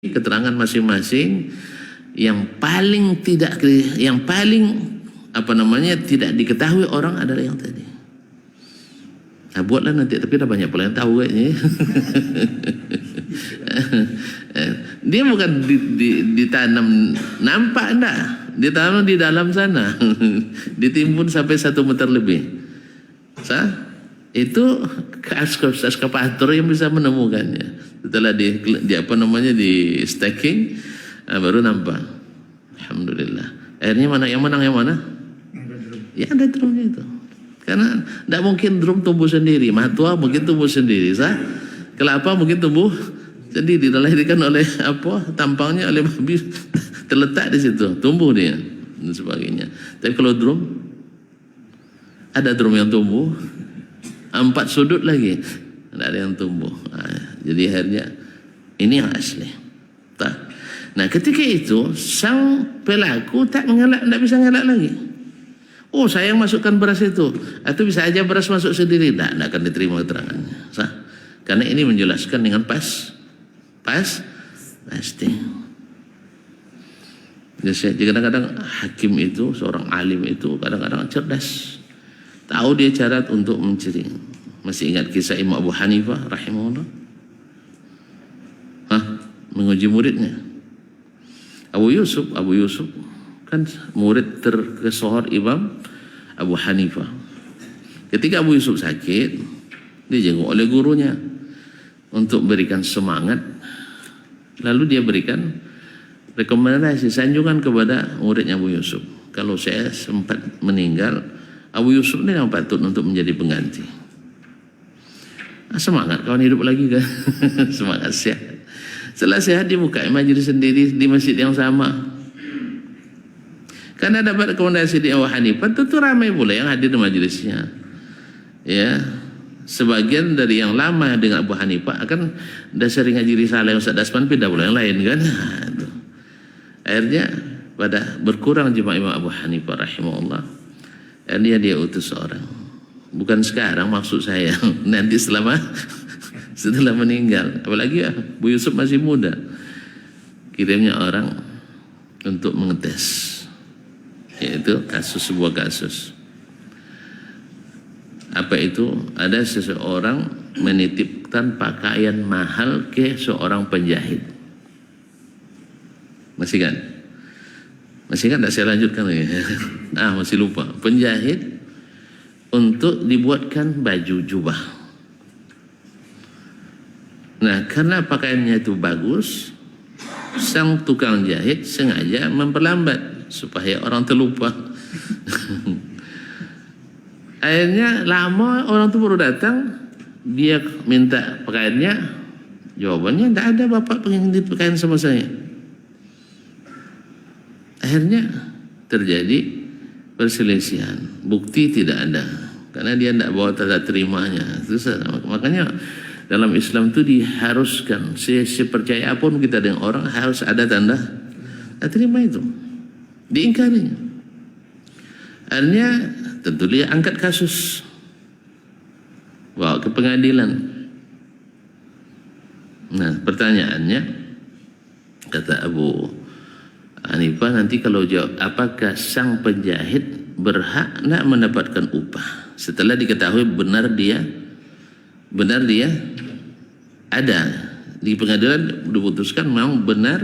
keterangan masing-masing yang paling tidak tidak diketahui orang adalah yang tadi. Nah, buatlah nanti, tapi dah banyak pula yang tahu kayaknya. Dia bukan ditanam, nampak enggak? Ditanam di dalam sana, ditimbun sampai 1 meter lebih. Itu ekskavator yang bisa menemukannya. Setelah di stacking, baru nampak. Alhamdulillah. Akhirnya yang menang yang mana? Ya ada drumnya itu. Karena tidak mungkin drum tumbuh sendiri. Matua mungkin tumbuh sendiri. Kelapa mungkin tumbuh sendiri. Dilahirkan oleh tampangnya oleh babi, terletak di situ, tumbuh dia dan sebagainya. Tapi kalau drum, ada drum yang tumbuh 4 sudut lagi, tidak ada yang tumbuh. Jadi akhirnya ini yang asli. Nah, ketika itu sang pelaku tak bisa mengelak lagi. Oh, saya yang masukkan beras itu, atau bisa aja beras masuk sendiri, tidak akan diterima keterangannya. Karena ini menjelaskan dengan pasti. Jadi kadang-kadang hakim itu, seorang alim itu kadang-kadang cerdas, tahu dia cara untuk mencuri. Masih ingat kisah Imam Abu Hanifah rahimahullah? Menguji muridnya. Abu Yusuf kan murid terkesohor Imam Abu Hanifah. Ketika Abu Yusuf sakit, dijenguk oleh gurunya untuk berikan semangat. Lalu dia berikan rekomendasi, sanjungan kepada muridnya Abu Yusuf. Kalau saya sempat meninggal, Abu Yusuf ini yang patut untuk menjadi pengganti. Semangat kawan hidup lagi kan. Semangat sehat. Setelah sehat dia buka majlis sendiri di masjid yang sama. Karena dapat rekomendasi di Abu Hanifah, tentu ramai pula yang hadir di majlisnya. Ya, sebagian dari yang lama dengan Abu Hanifah akan dasar ngaji risalah Ustaz Dasman, pindah pula yang lain kan. Akhirnya pada berkurang jemaah Imam Abu Hanifah rahimahullah. Akhirnya dia utus seorang. Bukan sekarang maksud saya, nanti setelah meninggal. Apalagi Abu Yusuf masih muda. Kirimnya orang untuk mengetes. Yaitu sebuah kasus. Apa itu? Ada seseorang menitipkan pakaian mahal ke seorang penjahit. Masih kan? Tak saya lanjutkan lagi. Masih lupa. Penjahit untuk dibuatkan baju jubah. Nah, karena pakaiannya itu bagus, sang tukang jahit sengaja memperlambat supaya orang terlupa. Akhirnya lama orang itu baru datang, dia minta pakaiannya, jawabannya tidak ada, bapak pengen pakaian sama saya. Akhirnya terjadi perselisihan, bukti tidak ada, karena dia tidak bawa tanda terimanya. Makanya dalam Islam itu diharuskan, sepercaya pun kita dengan orang harus ada tanda terima itu, diingkarinya. Akhirnya tentu dia angkat kasus, bawa ke pengadilan. Nah, pertanyaannya, kata Abu Hanifah, nanti kalau jawab, apakah sang penjahit berhak nak mendapatkan upah setelah diketahui benar dia ada di pengadilan, diputuskan memang benar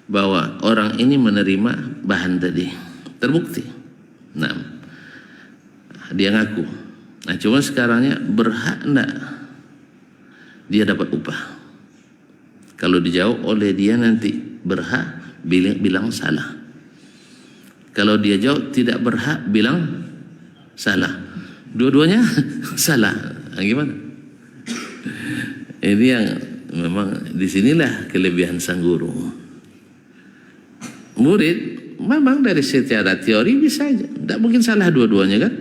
bahwa orang ini menerima bahan tadi, terbukti. Nah, dia ngaku. Nah, cuma sekarangnya berhak enggak dia dapat upah? Kalau dijawab oleh dia nanti berhak, bilang salah. Kalau dia jawab tidak berhak, bilang salah. Dua-duanya salah. Gimana? Ini yang memang disinilah kelebihan sang guru. Murid memang dari secara teori bisa aja, tidak mungkin salah dua-duanya kan.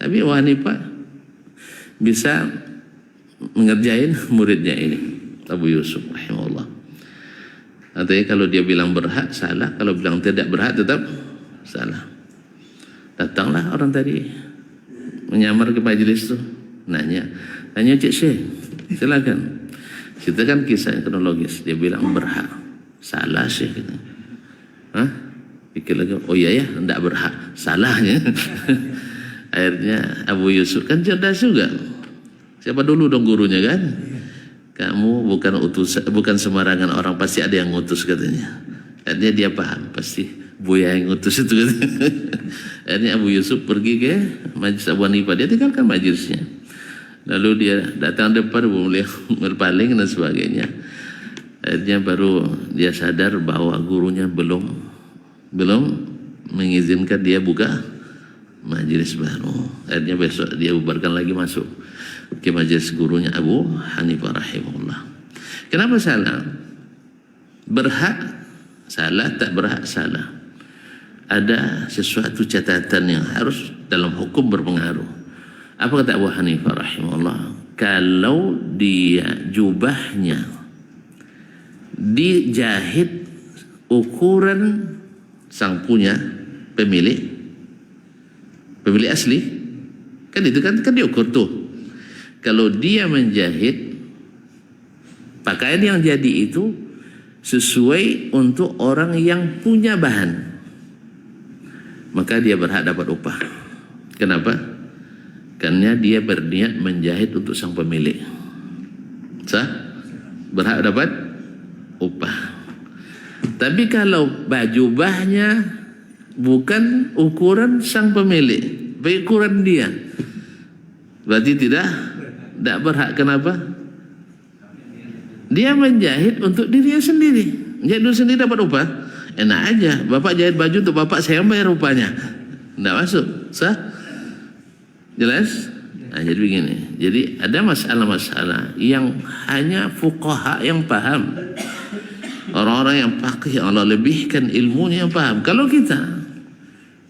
Tapi Abu Hanifah bisa mengerjain muridnya ini, Abu Yusuf rahimahullah. Artinya kalau dia bilang berhak salah, kalau bilang tidak berhak tetap salah. Datanglah orang tadi menyamar ke majelis itu, nanya Cik Syekh, silakan. Kita kan kisah kronologis. Dia bilang berhak. Salah Syekh. Hah? Pikir lagi, oh iya ya, tidak berhak. Salahnya. Akhirnya Abu Yusuf kan cerdas juga. Siapa dulu dong gurunya kan? Kamu bukan sembarangan orang, pasti ada yang ngutus katanya. Akhirnya dia paham, pasti Buya yang ngutus itu katanya. Akhirnya Abu Yusuf pergi ke majlis Abu Hanifah, dia tinggalkan majlisnya. Lalu dia datang depan boleh berpaling dan sebagainya. Akhirnya baru dia sadar bahwa gurunya belum mengizinkan dia buka majlis baru. Akhirnya besok dia bubarkan lagi masuk ke majlis gurunya Abu Hanifah rahimahullah. Kenapa salah? Berhak salah, tak berhak salah. Ada sesuatu catatan yang harus dalam hukum berpengaruh. Apa kata Abu Hanifah rahimahullah? Kalau dia jubahnya dijahit ukuran sang punya pemilik asli, kan itu kan diukur tuh. Kalau dia menjahit pakaian yang jadi itu sesuai untuk orang yang punya bahan, maka dia berhak dapat upah. Kenapa? Karena dia berniat menjahit untuk sang pemilik. Sah? Berhak dapat upah. Tapi kalau baju bahnya bukan ukuran sang pemilik, ukuran dia, berarti tidak berhak. Kenapa? Dia menjahit untuk dirinya sendiri. Jahit dulu sendiri dapat upah. Enak aja, bapak jahit baju untuk bapak, saya bayar upahnya. Tidak masuk, sah? Jelas? Nah, jadi begini. Jadi ada masalah-masalah yang hanya fuqaha yang paham. Orang-orang yang faqih, Allah lebihkan ilmunya yang paham. Kalau kita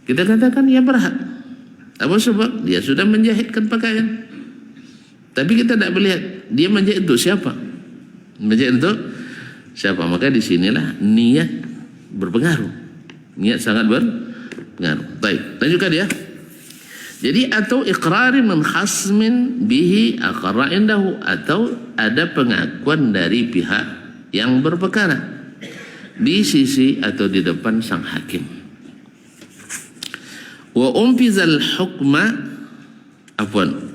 katakan ya berhak. Apa sebab? Dia sudah menjahitkan pakaian. Tapi kita tidak melihat dia menjahit untuk siapa. Menjahit untuk siapa. Maka disinilah niat berpengaruh. Niat sangat berpengaruh. Baik, lanjutkan ya. Jadi atau iqrarin min khasmin bihi aqarra indahu, atau ada pengakuan dari pihak yang berperkara di sisi atau di depan sang hakim. Wa umpizal hukma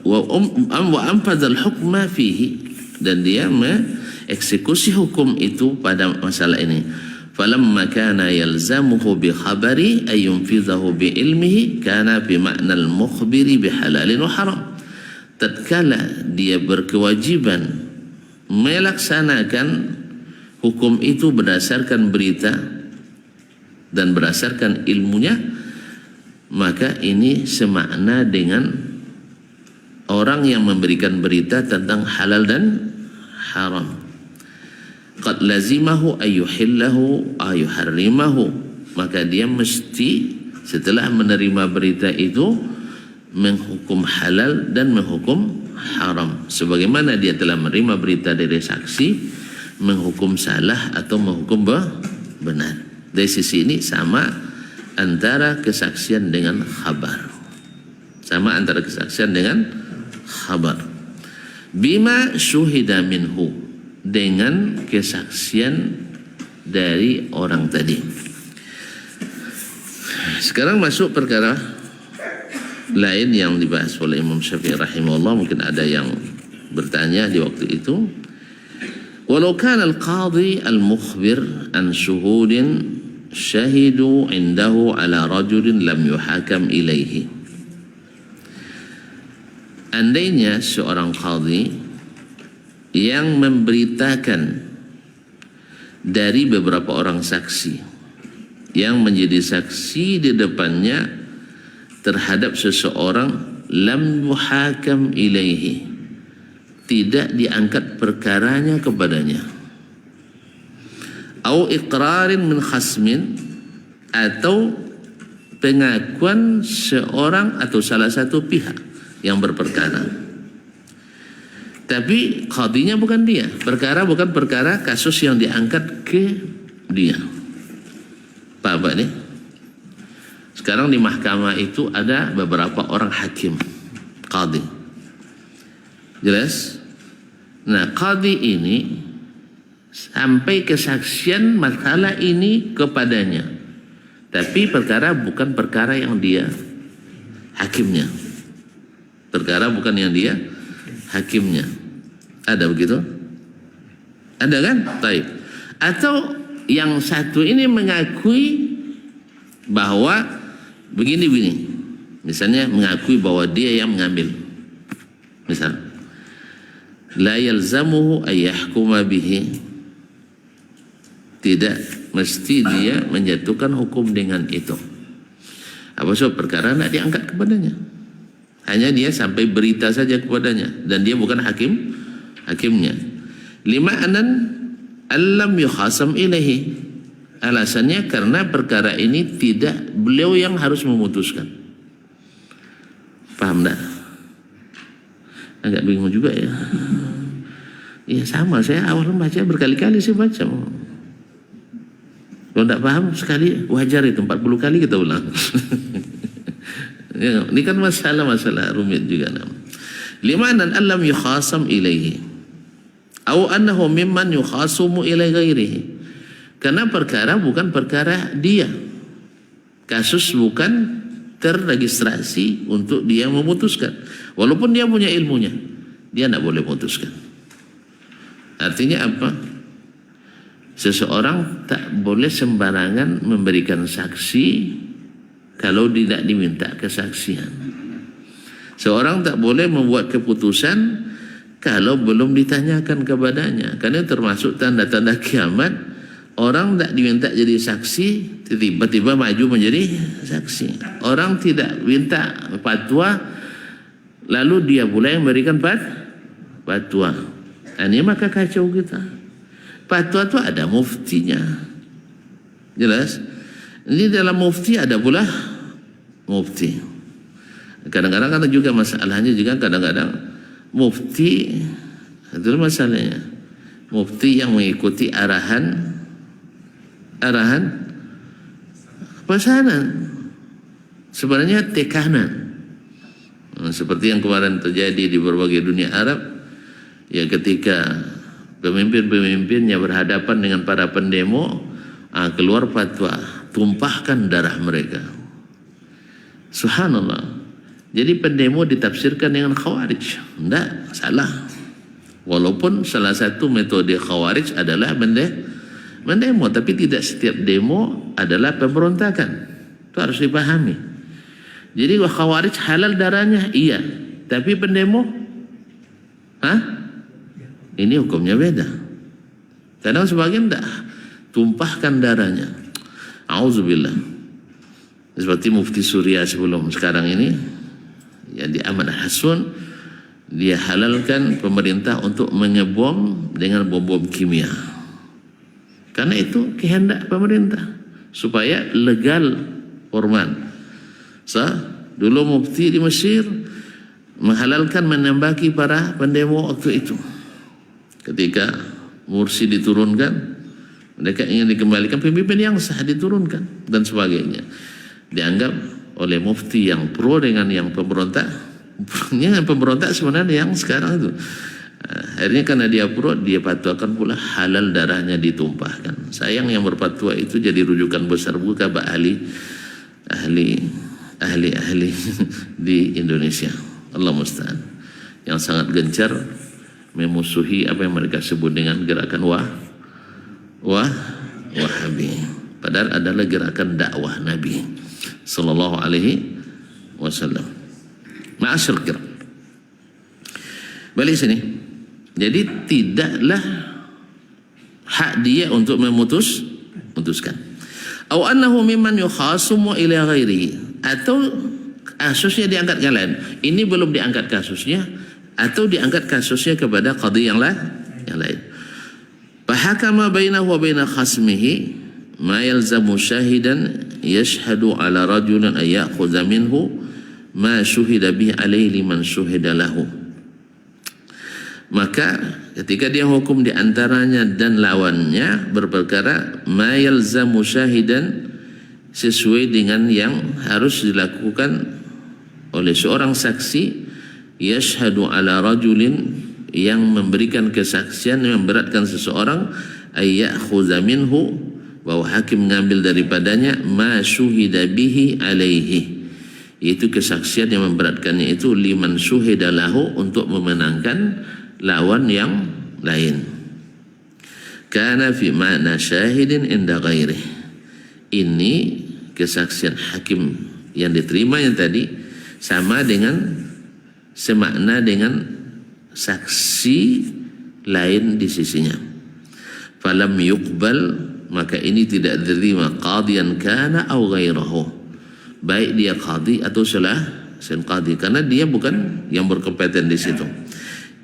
wa ampazal hukma fihi, dan dia mengeksekusi hukum itu pada masalah ini. Falamma kana yalzamuhu bi khabari ay yunfizahu bi ilmihi kana bi ma'nal mukhbiri bi halalin wa haram. Tatkala dia berkewajiban melaksanakan hukum itu berdasarkan berita dan berdasarkan ilmunya, maka ini semakna dengan orang yang memberikan berita tentang halal dan haram. Qad lazimahu ayyuhillahu ayyuharrimahu, maka dia mesti setelah menerima berita itu menghukum halal dan menghukum haram, sebagaimana dia telah menerima berita dari saksi menghukum salah atau menghukum benar. Dari sisi ini sama antara kesaksian dengan khabar. Sama antara kesaksian dengan khabar. Bima syuhida minhu, dengan kesaksian dari orang tadi. Sekarang masuk perkara lain yang dibahas oleh Imam Syafi'i rahimahullah. Mungkin ada yang bertanya di waktu itu. Walau kana al-qadhi al-mukhbir an syuhudin syahidu indahu ala rajulin lam yuhakam ilaihi. Andainya seorang qadhi yang memberitakan dari beberapa orang saksi yang menjadi saksi di depannya terhadap seseorang, lam yuhakam ilaihi, tidak diangkat perkaranya kepadanya, au iqrarin min khasmin, atau pengakuan seorang atau salah satu pihak yang berperkara, tapi qadhinya bukan dia, perkara bukan perkara kasus yang diangkat ke dia. Pak ini sekarang di mahkamah itu ada beberapa orang hakim, qadhi, jelas. Nah, qadhi ini sampai kesaksian masalah ini kepadanya, tapi perkara bukan perkara yang dia hakimnya. Perkara bukan yang dia hakimnya. Ada begitu? Ada kan? Baik. Atau yang satu ini mengakui bahwa begini-begini. Misalnya mengakui bahwa dia yang mengambil. Misal, la yalzamuhu ayyahkuma bihi. Tidak mesti dia menjatuhkan hukum dengan itu. Apa sebab perkara tidak diangkat kepadanya. Hanya dia sampai berita saja kepadanya dan dia bukan hakimnya. Lima anan alam yukhasam ilahi. Alasannya karena perkara ini tidak beliau yang harus memutuskan. Paham tak? Agak bingung juga ya. Ya sama, saya awal baca berkali-kali saya baca. Kalau tidak paham sekali wajar itu 40 kali kita ulang. Ya, ini kan masalah rumit juga. Limanan alam yukhasam ilaihi au annahu mimman yukhasumu ilai ghairihi. Karena perkara bukan perkara dia. Kasus bukan terregistrasi untuk dia memutuskan. Walaupun dia punya ilmunya, dia tidak boleh memutuskan. Artinya apa? Seseorang tak boleh sembarangan memberikan saksi kalau tidak diminta kesaksian. Seorang tak boleh membuat keputusan kalau belum ditanyakan kepadanya. Karena termasuk tanda-tanda kiamat. Orang tak diminta jadi saksi, tiba-tiba maju menjadi saksi. Orang tidak minta fatwa, lalu dia pula yang memberikan fatwa. Ini maka kacau kita. Fatwa itu ada muftinya. Jelas? Ini dalam mufti ada pula mufti. Kadang-kadang kan juga masalahnya juga kadang-kadang mufti itu masalahnya. Mufti yang mengikuti arahan pesanan. Sebenarnya tekanan. Seperti yang kemarin terjadi di berbagai dunia Arab, ya ketika pemimpin-pemimpinnya berhadapan dengan para pendemo, keluar fatwa, tumpahkan darah mereka. Subhanallah. Jadi pendemo ditafsirkan dengan khawarij. Tidak, salah. Walaupun salah satu metode khawarij adalah mendemo, tapi tidak setiap demo adalah pemberontakan. Itu harus dipahami. Jadi khawarij halal darahnya, iya. Tapi pendemo, ini hukumnya beda. Kadang sebagian tidak, tumpahkan darahnya. Auzubillah. Seperti mufti Suriah sebelum sekarang ini, yang di Ahmad Hasun, dia halalkan pemerintah untuk mengebom dengan bom-bom kimia. Karena itu kehendak pemerintah supaya legal orman. Dulu mufti di Mesir menghalalkan menembaki para pendemo waktu itu. Ketika Mursi diturunkan, mereka ingin dikembalikan pemimpin yang sah diturunkan dan sebagainya. Dianggap oleh mufti yang pro dengan yang pemberontak. Yang pemberontak sebenarnya yang sekarang itu. Akhirnya karena dia pro, dia fatwakan pula halal darahnya ditumpahkan. Sayang yang berfatwa itu jadi rujukan besar bukan ahli di Indonesia. Allah musta'an. Yang sangat gencar memusuhi apa yang mereka sebut dengan gerakan Wahabi. Padahal adalah gerakan dakwah Nabi sallallahu alaihi wasallam. Ma'asyar kira. Balik sini. Jadi tidaklah hak dia untuk memutuskan. Aw annahu mimman yukhasumu ila ghairihi, atau kasusnya diangkat ke lain. Ini belum diangkat kasusnya, atau diangkat kasusnya kepada qadhi yang lain. Fahakama bainahu wa baina khasmihi ma yalzamu syahidan yashhadu ala rajulin ay ya'khudha minhu ma syuhida bihi alaihi liman syuhida lahu. Maka ketika dia hukum di antaranya dan lawannya berperkara ma yalzamu syahidan, sesuai dengan yang harus dilakukan oleh seorang saksi, yashhadu ala rajulin, yang memberikan kesaksian yang memberatkan seseorang, ay ya'khudha minhu, bahwa hakim mengambil daripadanya ma syuhida bihi alaihi, itu kesaksian yang memberatkannya itu liman syuhida lahu, untuk memenangkan lawan yang lain. Kana fi ma'na syahidin inda ghairih, ini kesaksian hakim yang diterima yang tadi sama dengan semakna dengan saksi lain di sisinya. Falam yuqbal, maka ini tidak diterima qadiyan kana au ghairahu, baik dia qadi atau selain qadi, karena dia bukan yang berkompeten di situ.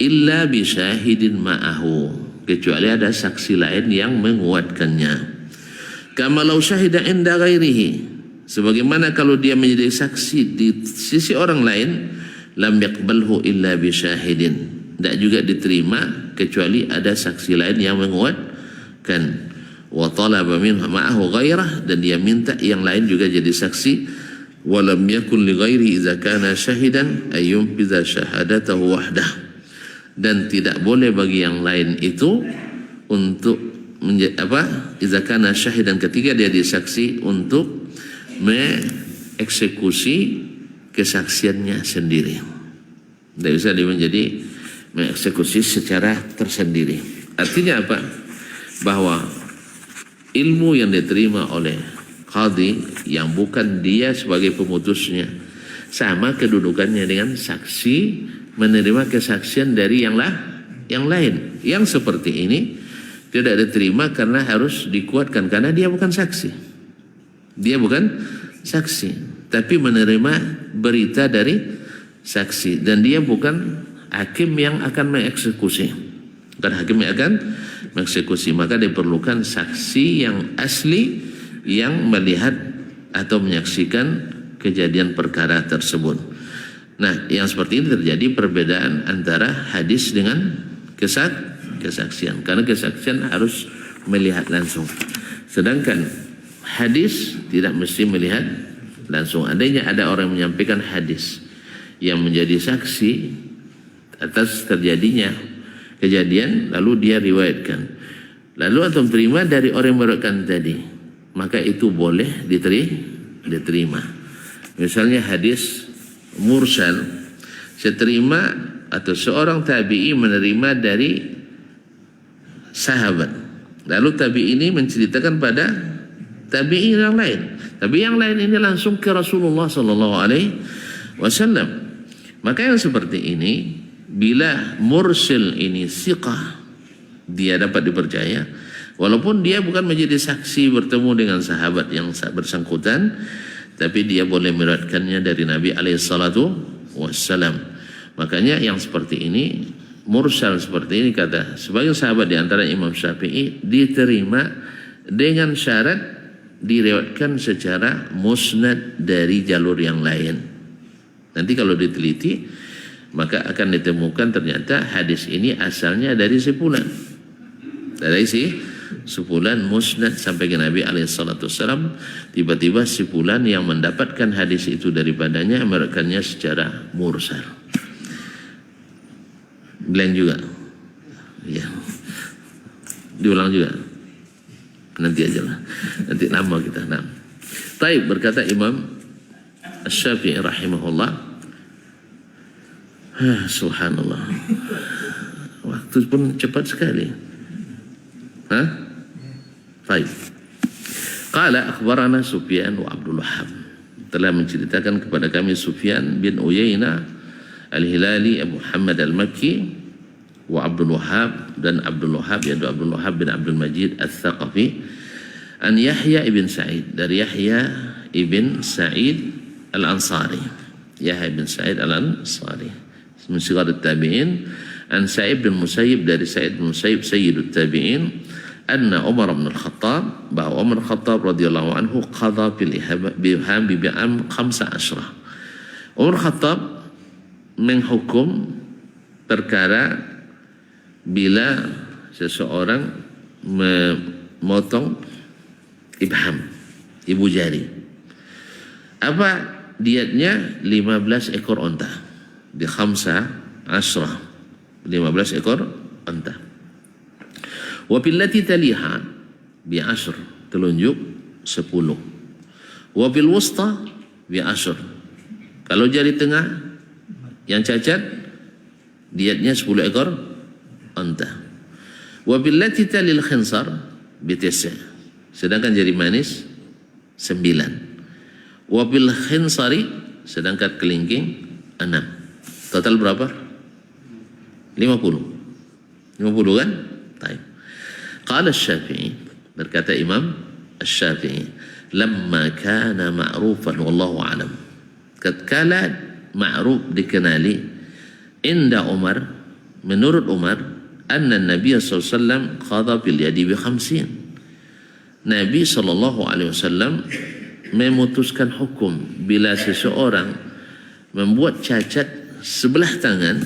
Illa bi syahidin ma'ahu, kecuali ada saksi lain yang menguatkannya. Kama law syahida inda ghairihi, sebagaimana kalau dia menjadi saksi di sisi orang lain, lam yaqbalhu illa bi syahidin, tidak juga diterima kecuali ada saksi lain yang menguatkan. Wa talaba minhu ma'ahu ghairah, dan dia minta yang lain juga jadi saksi. Wa lam yakun li ghairi idza kana syahidan ay yunfidha syahadatahu wahdah, dan tidak boleh bagi yang lain itu untuk idza kana syahidan, ketika dia disaksi, untuk mengeksekusi kesaksiannya sendiri. Tidak bisa dia menjadi mengeksekusi secara tersendiri. Artinya apa? Bahwa ilmu yang diterima oleh qadi yang bukan dia sebagai pemutusnya, sama kedudukannya dengan saksi menerima kesaksian dari yang lain. Yang seperti ini tidak diterima karena harus dikuatkan, karena dia bukan saksi. Dia bukan saksi, tapi menerima berita dari saksi, dan dia bukan hakim yang akan mengeksekusi. Bukan hakim yang akan mengeksekusi, maka diperlukan saksi yang asli yang melihat atau menyaksikan kejadian perkara tersebut. Nah, yang seperti ini terjadi perbedaan antara hadis dengan kesaksian, karena kesaksian harus melihat langsung, sedangkan hadis tidak mesti melihat langsung. Andainya ada orang yang menyampaikan hadis yang menjadi saksi atas terjadinya kejadian, lalu dia riwayatkan, lalu atau terima dari orang yang meriwayatkan tadi, maka itu boleh diterima. Misalnya hadis mursal, seterima atau seorang tabi'i menerima dari sahabat, lalu tabi'i ini menceritakan pada tabi'i yang lain, tapi yang lain ini langsung ke Rasulullah sallallahu alaihi wasallam. Maka yang seperti ini, bila mursil ini siqah, dia dapat dipercaya, walaupun dia bukan menjadi saksi bertemu dengan sahabat yang bersangkutan, tapi dia boleh meriwayatkannya dari Nabi alaihi salatu wassalam. Makanya yang seperti ini, mursal seperti ini, kata sebagian sahabat di antara Imam Syafi'i, diterima dengan syarat diriwayatkan secara musnad dari jalur yang lain. Nanti kalau diteliti, maka akan ditemukan ternyata hadis ini asalnya dari sepulan, sepulan musnad sampai ke Nabi alaihissalam. Tiba-tiba sepulan yang mendapatkan hadis itu daripadanya meriwayatkannya secara mursal. Blank juga, ya, diulang juga. Nanti aja lah, nanti lama kita. Nah, taib, berkata Imam Asy-Syafi'i rahimahullah, subhanallah, waktu pun cepat sekali. Taib. Qala akhbarana Sufyan wa Abdul Wahhab, telah menceritakan kepada kami Sufyan bin Uyainah Al-Hilali Abu Muhammad Al-Makki, wa Abdul Wahhab, dan Abdul Wahhab yaitu Abdul Wahhab bin Abdul Majid Al-Thaqafi, an Yahya ibn Sa'id, dari Yahya ibn Sa'id Al-Ansari, Yahya ibn Sa'id Al-Ansari min sigar at-tabi'in, an Sa'id bin Musayyib, dari Sa'id bin Musayyib sayyidut tabi'in, anna Umar bin Al-Khattab, bahwa Umar Khattab radhiyallahu anhu qadha bil iham bi bi'am 15. Umar Khattab menghukum perkara bila seseorang memotong ibham, ibu jari. Apa dietnya? 15 ekor onta. Di 15 ekor onta. Wa billati taliha bi ashr, telunjuk 10. Wa bil wusta bi ashr. Kalau jari tengah yang cacat dietnya 10 ekor unta. Wa billati talil khinsar bi 9. Sedangkan jari manis 9. Wa bil khinsari, sedangkan kelingking 6. Total berapa? 50 kan? Baik. Qala Asy-Syafi'i, berkata Imam Asy-Syafi'i, lamma kana ma'rufan wallahu a'lam. Tatkala ma'ruf dikenali inda Umar, menurut Umar, anna Nabi sallallahu alaihi wasallam qadha bil yadi bi 50. Nabi sallallahu alaihi wasallam memutuskan hukum bila seseorang membuat cacat sebelah tangan,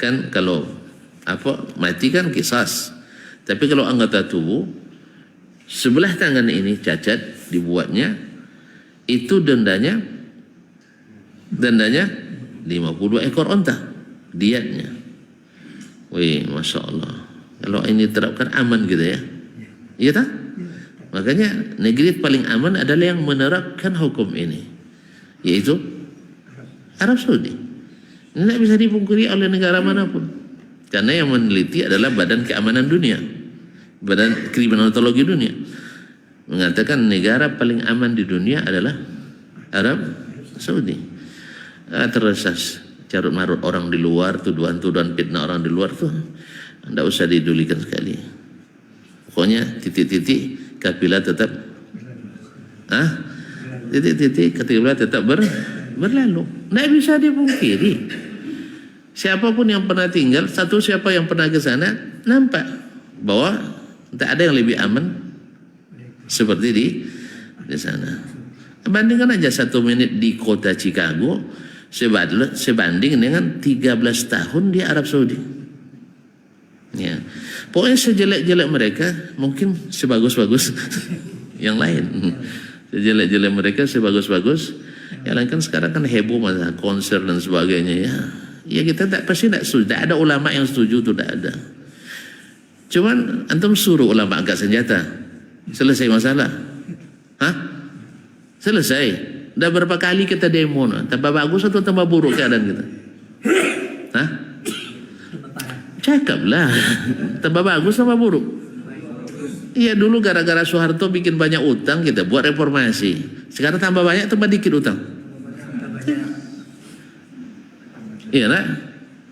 kan kalau mati kan kisas. Tapi kalau anggota tubuh sebelah tangan ini cacat dibuatnya, itu dendanya 50 ekor unta dietnya. Wih, Masya Allah. Kalau ini terapkan aman gitu ya. Iya tak? Makanya negeri paling aman adalah yang menerapkan hukum ini, yaitu Arab Saudi. Ini tidak bisa dipungkiri oleh negara manapun, karena yang meneliti adalah Badan Keamanan Dunia, Badan Kriminologi Dunia, mengatakan negara paling aman di dunia adalah Arab Saudi. Tersas carut marut orang di luar, tuduhan-tuduhan fitnah orang di luar tuh tidak usah didulikan sekali. Pokoknya titik-titik kafilah tetap titik-titik kafilah tetap berlalu. Tidak bisa dipungkiri. Siapapun yang pernah tinggal, siapa yang pernah ke sana, nampak bahwa tidak ada yang lebih aman seperti di sana. Bandingkan aja 1 menit di kota Chicago sebanding dengan 13 tahun di Arab Saudi. Ya. Pokoknya sejelek-jelek mereka mungkin sebagus-bagus yang lain. Sejelek-jelek mereka sebagus-bagus yang lain. Kan sekarang kan heboh masalah konser dan sebagainya ya. Ya kita pasti tidak setuju. Tidak ada ulama yang setuju, itu tidak ada. Cuman antum suruh ulama angkat senjata, selesai masalah. Selesai. Dah berapa kali kita demo, tambah bagus atau tambah buruk keadaan kita? Cakaplah, tambah bagus tambah buruk. Iya, dulu gara-gara Soeharto bikin banyak utang, kita buat reformasi. Sekarang tambah banyak, tambah dikit utang. Iya nak?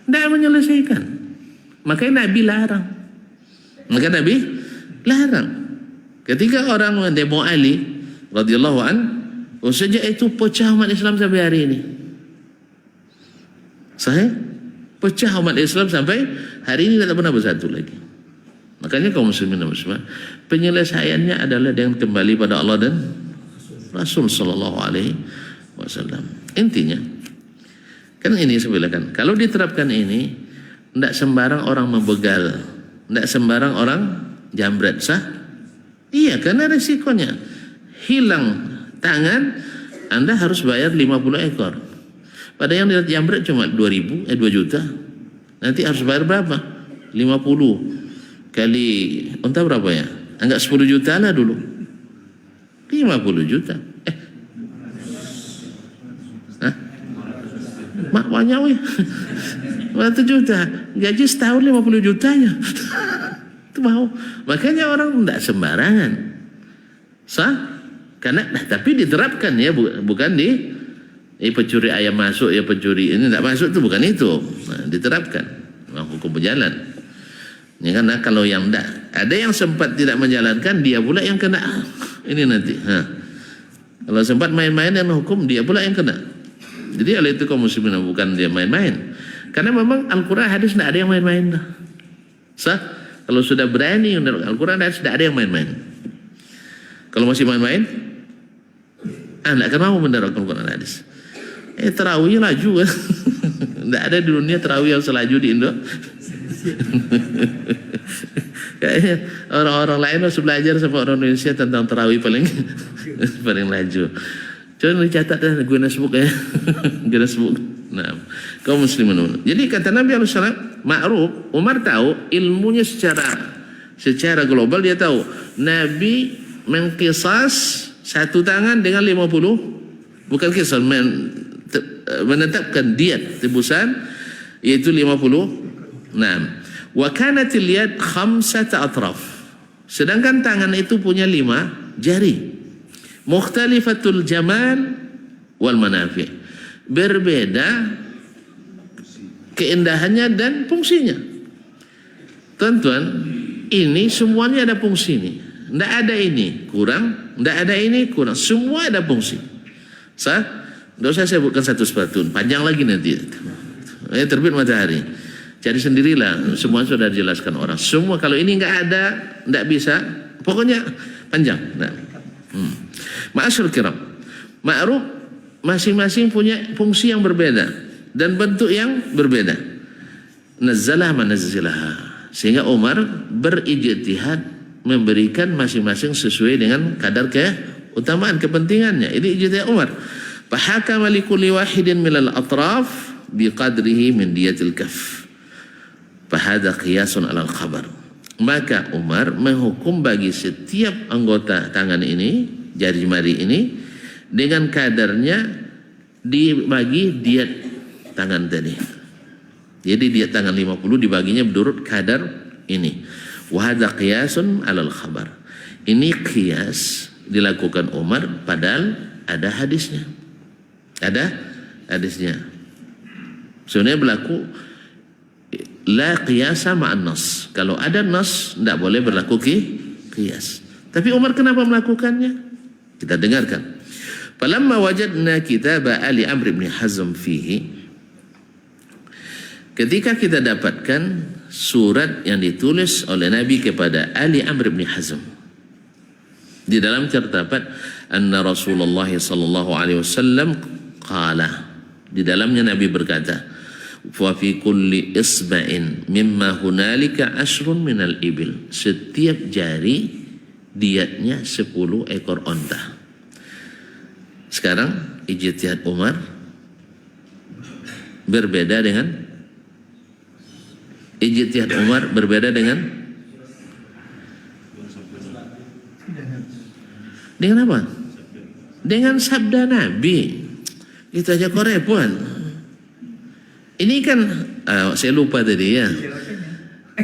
Tidak menyelesaikan. Makanya Nabi larang. Ketika orang mendemo Ali radhiyallahu an, sejak itu pecah umat Islam sampai hari ini. Pecah umat Islam sampai hari ini tidak pernah bersatu lagi. Makanya kaum muslimin dan muslimat, penyelesaiannya adalah dengan kembali pada Allah dan Rasul sallallahu alaihi wasallam. Intinya kan ini sebenarnya, kalau diterapkan ini, tidak sembarang orang membegal, tidak sembarang orang jambret, sah? Iya, karena resikonya hilang tangan, Anda harus bayar 50 ekor. Pada yang jambret cuma 2 juta. Nanti harus bayar berapa? 50 kali unta berapa ya? Anggap 10 juta lah dulu. 50 juta. Makanya weh. 1 juta. Gaji setahun 50 jutanya. Itu mau. Makanya orang tidak sembarangan. Sah? Karena tapi diterapkan ya, bukan di pencuri ayam masuk ya, pencuri ini tidak masuk, itu bukan itu. Diterapkan hukum berjalan. Ini karena kalau yang tidak, ada yang sempat tidak menjalankan, dia pula yang kena. Ini nanti. Kalau sempat main-main dengan hukum, dia pula yang kena. Jadi oleh itu kaum muslimin bukan dia main-main. Karena memang Al-Quran hadis tidak ada yang main-main. Sah? Kalau sudah berani Al-Quran hadis tidak ada yang main-main. Kalau masih main-main, tidak akan mau menerapkan Al-Quran hadis. Terawih laju kan. Tidak ada di dunia terawih yang selaju di Indo. Kayaknya orang-orang lain harus belajar sama orang Indonesia tentang terawih paling laju. Coba dicatat Guinness Book ya. Guinness Book. Nah, kaum muslimin. Jadi kata Nabi SAW, Ma'ruf, Umar tahu ilmunya secara global, dia tahu Nabi mengqisas satu tangan dengan 50, bukan qisas, menetapkan diat tebusan yaitu 50. Wa kanatil yad khamsata atraf, sedangkan tangan itu punya 5 jari. Mukhtalifatul jamal wal manafi', berbeda keindahannya dan fungsinya. Tuan-tuan, ini semuanya ada fungsi nih. Tidak ada ini kurang, tidak ada ini kurang, semua ada fungsi. Tidak usah saya sebutkan satu persatu, panjang lagi nanti. Terbit matahari, cari sendirilah, semua sudah dijelaskan orang. Semua kalau ini nggak ada, tidak bisa, pokoknya panjang. Ma'asyur kiram, ma'ruf masing-masing punya fungsi yang berbeda dan bentuk yang berbeda. Nazzalah manazzilaha, sehingga Umar berijtihad memberikan masing-masing sesuai dengan kadar keutamaan kepentingannya. Ini ijtihad Umar. Fahakama likulli wahidin minal atraf biqadrihi min diyatil kaf. Fahada qiyasun alal khabar. Maka Umar menghukum bagi setiap anggota tangan ini, jari jemari ini, dengan kadarnya dibagi diat tangan tadi. Jadi diat tangan 50 dibaginya menurut kadar ini. Wa hadza qiyasun 'alal khabar. Ini qiyas dilakukan Umar padahal ada hadisnya. Ada hadisnya. Sebenarnya berlaku la qiyasa ma'an nas. Kalau ada nas tidak boleh berlaku qiyas. Tapi Umar kenapa melakukannya? Kita dengarkan. Falamma wajadna kitab Ali Amr bin Hazm fihi, ketika kita dapatkan surat yang ditulis oleh Nabi kepada Ali Amr bin Hazm, di dalam terdapat anna Rasulullah sallallahu alaihi wasallam qala, di dalamnya Nabi berkata, wa fi kulli isba'in mimma hunalika ashrun minal ibil, setiap jari diatnya 10 ekor onta. Sekarang ijtihad Umar berbeda dengan apa? Dengan sabda Nabi. Itu aja kok repot. Ini kan saya lupa tadi ya.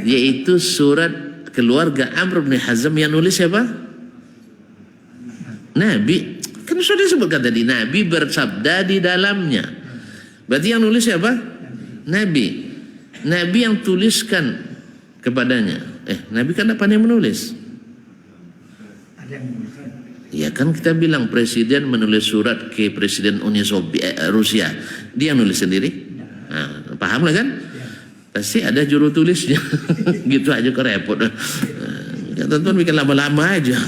Yaitu surat keluarga Amr bin Hazm yang nulis siapa? Nabi. Kan sudah disebutkan tadi Nabi bersabda di dalamnya. Berarti yang nulis siapa? Nabi. Nabi yang tuliskan kepadanya. Nabi kan tidak pandai menulis. Ya kan kita bilang presiden menulis surat ke presiden Uni Soviet Rusia, dia nulis sendiri. Nah, paham lah kan? Pasti ada juru tulisnya. Gitu aja kok repot. Tonton bikin lama-lama aja.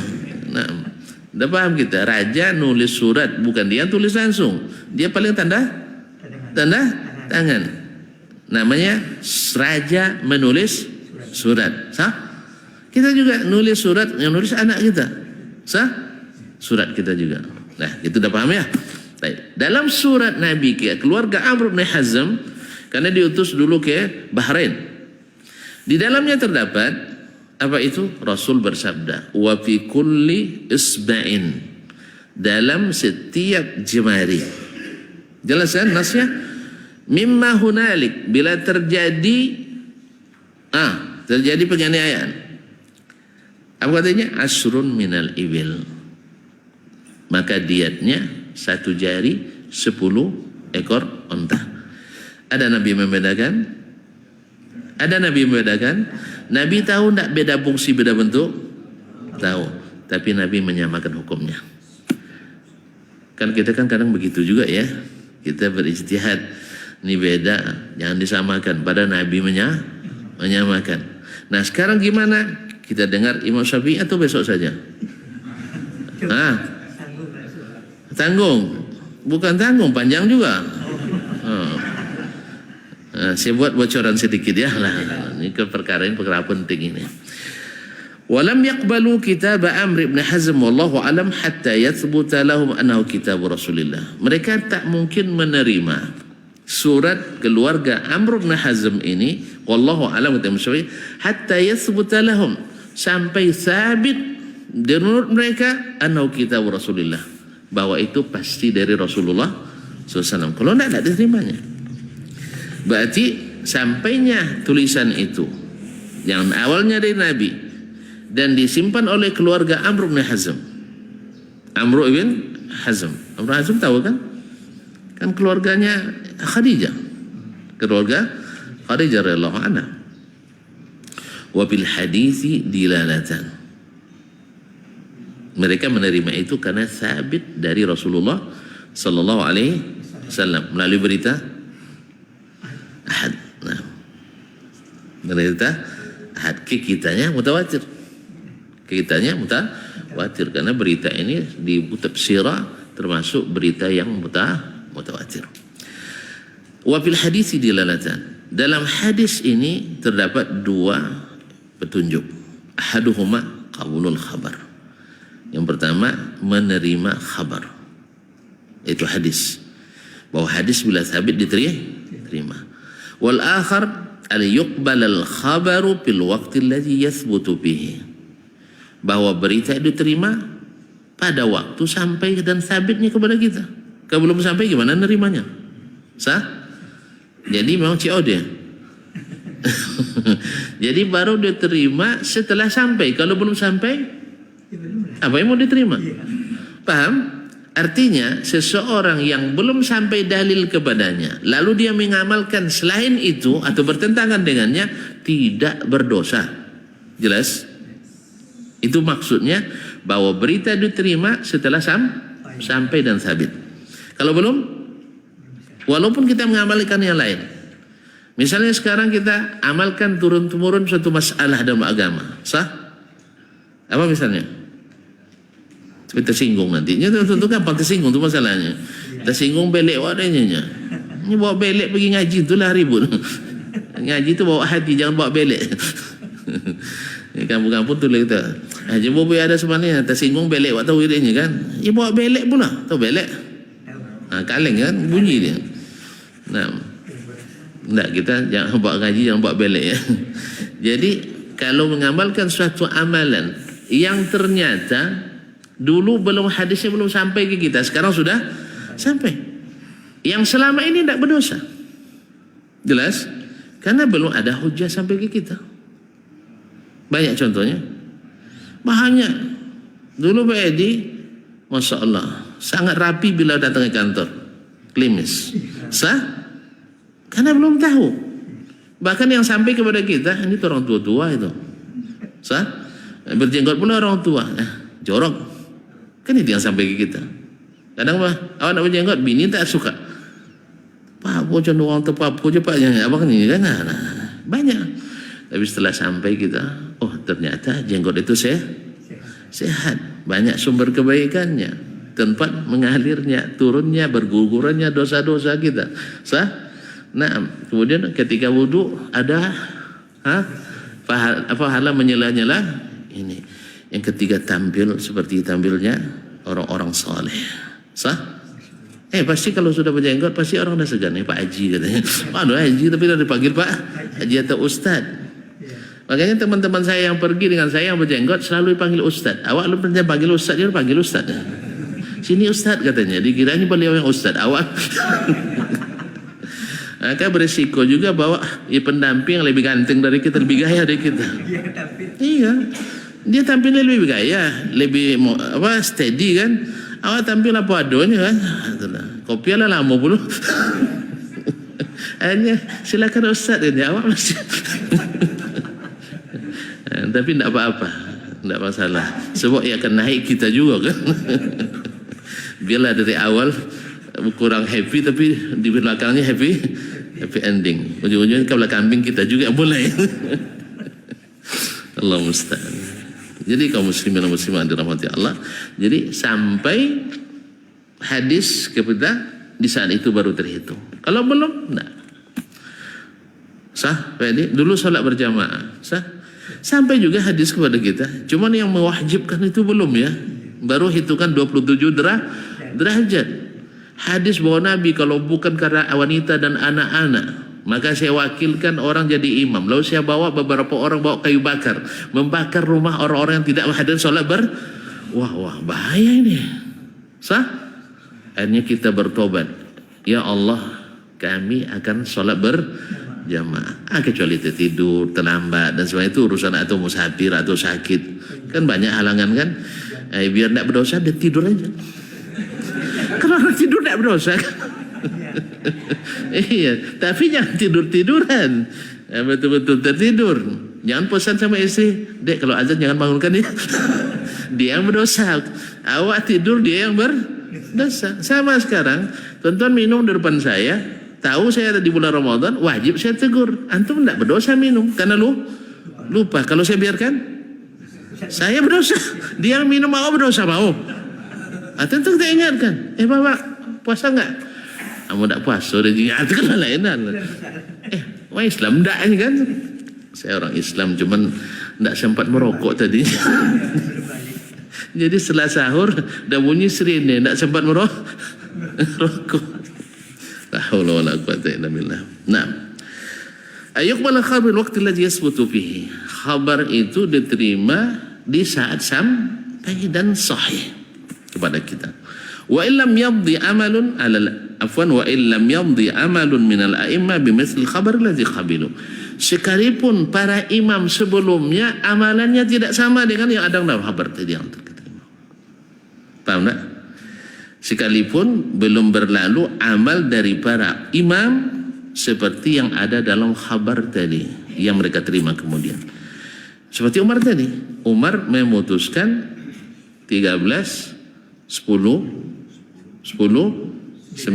Nah, udah paham kita. Raja nulis surat, bukan dia tulis langsung. Dia paling tanda tangan. Namanya raja menulis surat. Sah? Kita juga nulis surat, yang nulis anak kita. Sah? Surat kita juga. Nah, itu udah paham ya? Baik. Dalam surat Nabi ke keluarga Amr bin Hazm, karena diutus dulu ke Bahrain, di dalamnya terdapat apa itu? Rasul bersabda, wa fi kulli isba'in, dalam setiap jemari. Jelas kan nasnya? Mimma hunalik, bila terjadi penganiayaan. Apa katanya? Asrun minal ibil, maka diatnya 1 jari 10 ekor onta. Ada Nabi membedakan? Ada Nabi membedakan? Nabi tahu tidak beda fungsi, beda bentuk? Tahu. Tapi Nabi menyamakan hukumnya. Kan kita kan kadang begitu juga ya. Kita berijtihad. Ini beda, jangan disamakan. Pada Nabi menyamakan. Nah sekarang gimana? Kita dengar Imam Syafi'i atau besok saja? Tanggung. Bukan tanggung, panjang juga. Saya buat bocoran sedikit ya. Ini perkara penting ini. Walam yaqbalu kitab Amr ibn Hazm wallahu alam hatta yathbuta lahum annahu kitab Rasulillah. Mereka tak mungkin menerima surat keluarga Amr bin Hazm ini, wallahu a'lam bishawab, hatta yathbuta lahum, sampai sabit di menurut mereka annahu kitab Rasulullah, bahwa itu pasti dari Rasulullah SAW. Kalau tidak diterimanya. Berarti sampainya tulisan itu yang awalnya dari Nabi dan disimpan oleh keluarga Amr bin Hazm. Amr bin Hazm. Amr bin Hazm tahu kan? Kan keluarganya Khadijah. Keluarga Khadijah radhiyallahu anha. Wa bil hadithi dilalatan. Mereka menerima itu karena sabit dari Rasulullah sallallahu alaihi wasallam melalui berita ahad. Nah, berita ahad, kitanya mutawatir. Kitanya mutawatir karena berita ini di tafsirah termasuk berita yang mutawatir. Wa fil hadis dilalatan. Dalam hadis ini terdapat dua petunjuk. Ahaduhuma qabulul khabar. Yang pertama menerima khabar. Itu hadis. Bahwa hadis bila sabit diterima. Wal akhar al yuqbal al khabaru fil waqti alladhi yathbutu bihi. Bahwa berita itu diterima pada waktu sampai dan sabitnya kepada kita. Kalau belum sampai gimana nerimanya? Sah? Jadi memang COD ya. Jadi baru diterima setelah sampai. Kalau belum sampai, apa yang mau diterima? Paham? Artinya seseorang yang belum sampai dalil kepadanya, lalu dia mengamalkan selain itu atau bertentangan dengannya, tidak berdosa. Jelas? Itu maksudnya bahwa berita diterima setelah sampai dan sabit. Kalau belum, walaupun kita mengamalkan yang lain. Misalnya sekarang kita amalkan turun-temurun suatu masalah dalam agama. Sah? Apa misalnya? Kita singgung nantinya. Tentu gampang tersinggung itu masalahnya. Tersinggung belek wadanya. Ini bawa belek pergi ngaji itulah ribut. Ngaji itu bawa hati, jangan bawa belek. Kampung-kampung tulis kita. Haji Bobo ada sebenarnya tersinggung belek waktu wiridnya kan. Ya bawa belek pula. Tahu belek? Kaleng kan bunyi dia. Nah, enggak, kita jangan bawa ngaji, jangan bawa belek ya. Jadi kalau mengamalkan suatu amalan yang ternyata dulu belum hadisnya belum sampai ke kita, sekarang sudah sampai. Yang selama ini tidak berdosa. Jelas? Karena belum ada hujah sampai ke kita. Banyak contohnya. Banyak. Dulu Pak Edi, Masya Allah, sangat rapi bila datang ke kantor. Klimis. Sah? Karena belum tahu. Bahkan yang sampai kepada kita, ini tuh orang tua-tua itu. Sah? Berjenggot pula orang tua. Jorok. Kan itu yang sampai ke kita. Kadang awak nak berjenggot, bini tak suka. Pak, apa contoh orang terpapu je Pak. Apa kan ini kan? Banyak. Tapi setelah sampai kita, oh ternyata jenggot itu sehat. Banyak sumber kebaikannya. Tempat mengalirnya, turunnya, bergugurannya dosa-dosa kita. Sah? Nah, kemudian ketika wudu ada pahala menyela-nyela ini. Yang ketiga tampil seperti tampilnya orang-orang saleh. Sah? Pasti kalau sudah berjenggot pasti orang dah segan. Pak Haji katanya. Aduh Haji tapi dah dipanggil Pak Haji atau Ustad. Makanya teman-teman saya yang pergi dengan saya yang berjenggot selalu dipanggil Ustad. Awak lu pernah panggil Ustad, dia panggil Ustad. Sini Ustad katanya. Dikiranya beliau yang Ustad. Awak maka berisiko juga bawa pendamping yang lebih ganteng dari kita, lebih gaya dari kita. Iya. Dia tampilnya lebih gaya, lebih steady kan. Awak tampil apa adanya kan. Kopi lah lama pula. Hanya silakan Ustaz ini awak masih. Tapi tidak apa-apa, tidak masalah. Sebab ia akan naik kita juga kan. Biarlah dari awal kurang happy tapi di belakangnya happy ending. Ujung-ujungnya kepala kambing kita juga mulai. Allah musta'an. Jadi kaum muslimin dan muslimat dirahmati Allah. Jadi sampai hadis kepada di saat itu baru terhitung. Kalau belum, enggak. Sah? Dulu solat berjamaah. Sah? Sampai juga hadis kepada kita. Cuman yang mewajibkan itu belum ya. Baru hitungan 27 derajat. Hadis bahwa Nabi kalau bukan karena wanita dan anak-anak, maka saya wakilkan orang jadi imam. Lalu saya bawa beberapa orang bawa kayu bakar, membakar rumah orang-orang yang tidak hadir sholat wah bahaya ini. Sah? Akhirnya kita bertobat. Ya Allah, kami akan sholat berjamaah. Kecuali tertidur, terlambat dan sebagainya, itu urusan atau musafir atau sakit. Kan banyak halangan kan. Biar tidak berdosa, dia tidur aja. Kalau orang tidur tidak berdosa. Iya, tapi jangan tidur-tiduran. Betul-betul tertidur. Jangan pesan sama istri, Dek kalau azan jangan bangunkan dia. Dia yang berdosa. Awak tidur, dia yang berdosa. Sama sekarang, tuan-tuan minum di depan saya, tahu saya ada di bulan Ramadan, wajib saya tegur. Antum tidak berdosa minum karena lupa. Kalau saya biarkan, saya berdosa. Dia yang minum mau berdosa mau. Tentu kita ingatkan, Bapak puasa enggak? Kamu enggak puasa, dia itu kan lain-lain. Wah Islam enggak ini kan? Saya orang Islam cuman enggak sempat merokok tadi. Jadi setelah sahur dah bunyi sirine, enggak sempat merokok. La haula wala quwwata illa billah. Nah, ayuqbal khabar waqti alladhi yasbutu fihi. Khabar itu diterima di saat sampai dan sahih kepada kita. Wa illam yamdi amalun wa illam yamdi amalun minal a'imma bimithli khabar alladhi qabilu. Sekalipun para imam sebelumnya amalannya tidak sama dengan yang ada dalam khabar tadi yang terima. Paham tak? Sekalipun belum berlalu amal dari para imam seperti yang ada dalam khabar tadi yang mereka terima kemudian. Seperti Umar tadi. Umar memutuskan 13 10 9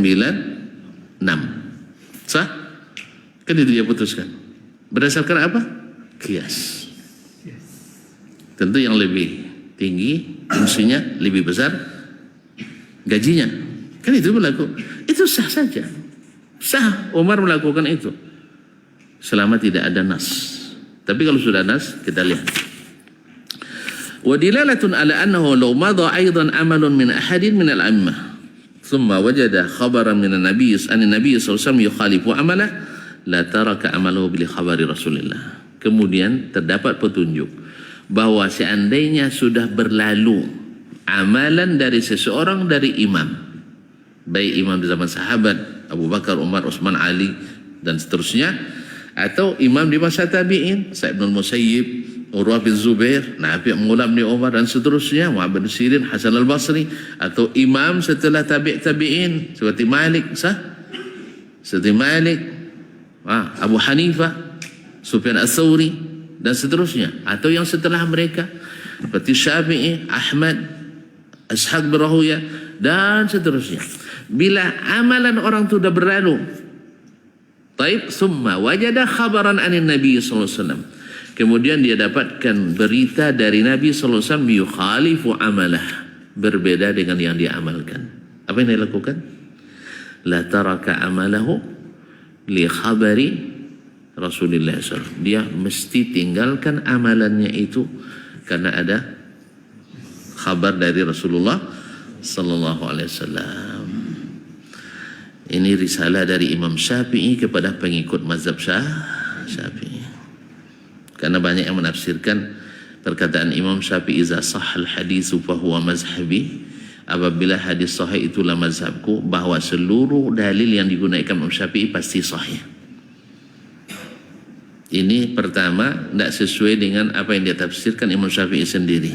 6 sah? Kan itu dia putuskan. Berdasarkan apa? Qiyas. Tentu yang lebih tinggi fungsinya, lebih besar gajinya. Kan itu berlaku. Itu sah saja. Sah Umar melakukan itu selama tidak ada nas. Tapi kalau sudah nas, kita lihat. ودلالة على أنه لو مضى أيضا عمل من أحد من الأئمة ثم وجد خبرا من النبي صلى الله عليه وسلم يخالف عمله لا ترك عمله بخبر رسول الله. Kemudian terdapat petunjuk bahwa seandainya sudah berlalu amalan dari seseorang dari imam, baik imam di zaman sahabat Abu Bakar, Umar, Utsman, Ali dan seterusnya, atau imam di masa tabi'in Sa'id bin Musayyib, Urwah bin Zubair, Nafi' Maula bin Umar dan seterusnya, Muhammad bin Sirin, Hasan al-Basri, atau imam setelah tabi'in seperti Malik, seperti Malik, Abu Hanifah, Sufyan ats-Tsauri dan seterusnya, atau yang setelah mereka seperti Syafi'i, Ahmad, Ishaq bin Rahuyah dan seterusnya. Bila amalan orang itu sudah berlalu, taib, summa wajada khabaran anin Nabi sallallahu alaihi wasallam. Kemudian dia dapatkan berita dari Nabi sallallahu alaihi wasallam yukhalifu amalah, berbeda dengan yang dia amalkan. Apa yang dia lakukan? La taraka amalahu li khabari Rasulullah SAW. Dia mesti tinggalkan amalannya itu karena ada khabar dari Rasulullah sallallahu alaihi wasallam. Ini risalah dari Imam Syafi'i kepada pengikut mazhab Syafi'i. Karena banyak yang menafsirkan perkataan Imam Syafi'i, "Iza sahhal haditsu fa huwa mazhabi." Apabila hadis sahih itulah mazhabku, bahwa seluruh dalil yang digunakan Imam Syafi'i pasti sahih. Ini pertama tidak sesuai dengan apa yang dia tafsirkan Imam Syafi'i sendiri